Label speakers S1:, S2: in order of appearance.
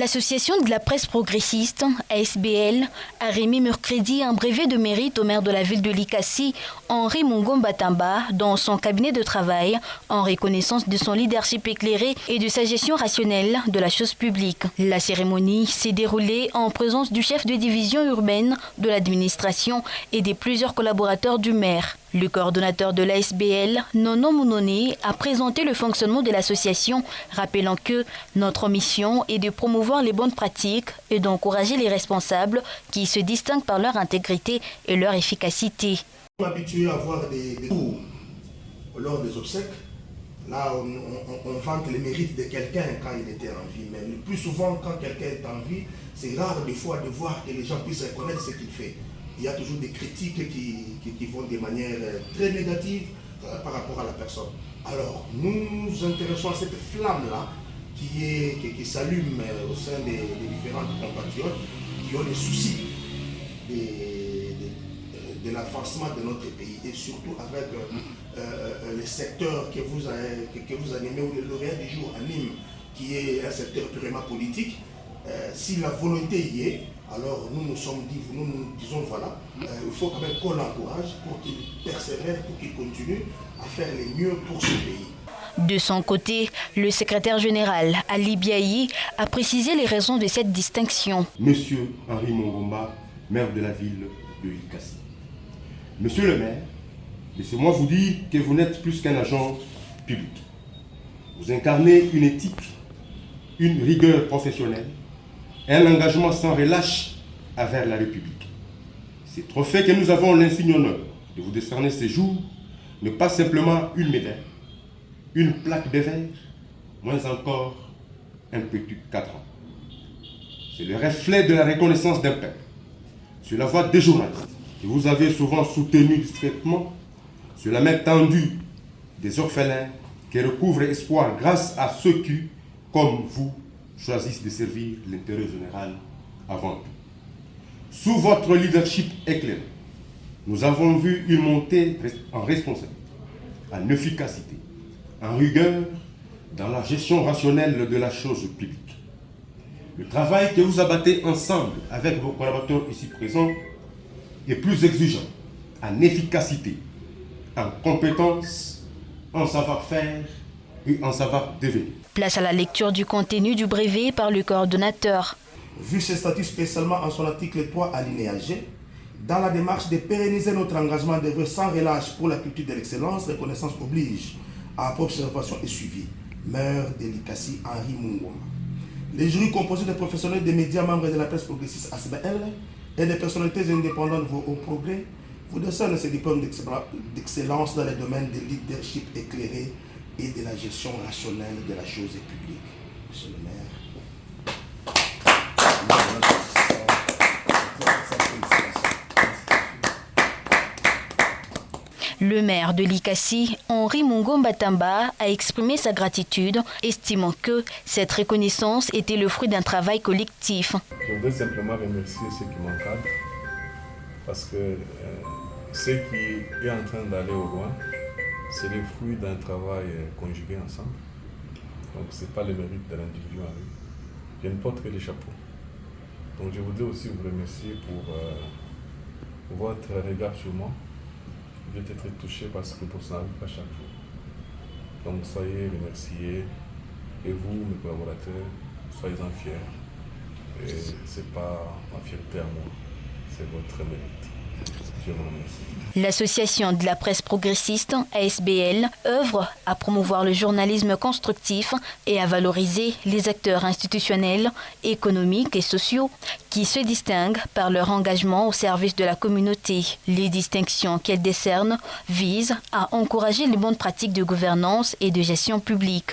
S1: L'association de la presse progressiste, ASBL, a remis mercredi un brevet de mérite au maire de la ville de Likasi, Henri Mungomba Tamba, dans son cabinet de travail, en reconnaissance de son leadership éclairé et de sa gestion rationnelle de la chose publique. La cérémonie s'est déroulée en présence du chef de division urbaine de l'administration et des plusieurs collaborateurs du maire. Le coordonnateur de l'ASBL, Nono Mounone, a présenté le fonctionnement de l'association, rappelant que notre mission est de promouvoir les bonnes pratiques et d'encourager les responsables qui se distinguent par leur intégrité et leur efficacité.
S2: On est habitué à voir des tours lors des obsèques. Là, on vante les mérites de quelqu'un quand il était en vie. Mais le plus souvent, quand quelqu'un est en vie, c'est rare des fois de voir que les gens puissent reconnaître ce qu'il fait. Il y a toujours des critiques qui vont de manière très négative par rapport à la personne. Alors, nous nous intéressons à cette flamme-là qui s'allume au sein des différents compatriotes qui ont des soucis de l'avancement de notre pays et surtout avec les secteurs que vous animez ou le lauréat du jour anime, qui est un secteur purement politique. Si la volonté y est, alors nous nous disons voilà, il faut quand même qu'on l'encourage pour qu'il persévère, pour qu'il continue à faire le mieux pour ce pays.
S1: De son côté, le secrétaire général Ali Biayi a précisé les raisons de cette distinction.
S3: Monsieur Henri Mungomba, maire de la ville de Likasi. Monsieur le maire, laissez-moi vous dire que vous n'êtes plus qu'un agent public. Vous incarnez une éthique, une rigueur professionnelle, un engagement sans relâche envers la République. C'est trophée que nous avons l'insigne honneur de vous décerner ce jour, ne pas simplement une médaille, une plaque de verre, moins encore un petit cadran. C'est le reflet de la reconnaissance d'un peuple. Sur la voix des journalistes, que vous avez souvent soutenu discrètement, sur la main tendue des orphelins qui recouvrent espoir grâce à ceux qui, comme vous, choisissent de servir l'intérêt général avant tout. Sous votre leadership éclairé, nous avons vu une montée en responsabilité, en efficacité, en rigueur dans la gestion rationnelle de la chose publique. Le travail que vous abattez ensemble avec vos collaborateurs ici présents est plus exigeant en efficacité, en compétence, en savoir-faire et en savoir-devenir.
S1: Place à la lecture du contenu du brevet par le coordonnateur.
S2: Vu ce statut spécialement en son article 3 alinéa G, dans la démarche de pérenniser notre engagement d'œuvrer sans relâche pour la culture de l'excellence, reconnaissance oblige à observation et suivi. Maire de Likasi, Henri Mungomba. Les jurys composés de professionnels des médias, membres de la presse progressiste ASBL et des personnalités indépendantes au progrès vous décernent ce diplôme d'excellence dans les domaines de leadership éclairé et de la gestion rationnelle de la chose publique. Monsieur le maire.
S1: Le maire de Likasi, Henri Mungomba Tamba, a exprimé sa gratitude, estimant que cette reconnaissance était le fruit d'un travail collectif.
S4: Je voudrais simplement remercier ceux qui m'encadrent, parce que ce qui est en train d'aller au loin, c'est le fruit d'un travail conjugué ensemble. Donc ce n'est pas le mérite de l'individu en lui. Je ne porte que les chapeaux. Donc je voudrais aussi vous remercier pour votre regard sur moi. Vous êtes très touché parce que pour ça n'arrive pas chaque jour. Donc soyez remerciés. Et vous, mes collaborateurs, soyez-en fiers. Et ce n'est pas ma fierté à moi, c'est votre mérite. Je vous remercie.
S1: L'association de la presse progressiste, ASBL, œuvre à promouvoir le journalisme constructif et à valoriser les acteurs institutionnels, économiques et sociaux qui se distinguent par leur engagement au service de la communauté. Les distinctions qu'elle décerne visent à encourager les bonnes pratiques de gouvernance et de gestion publique.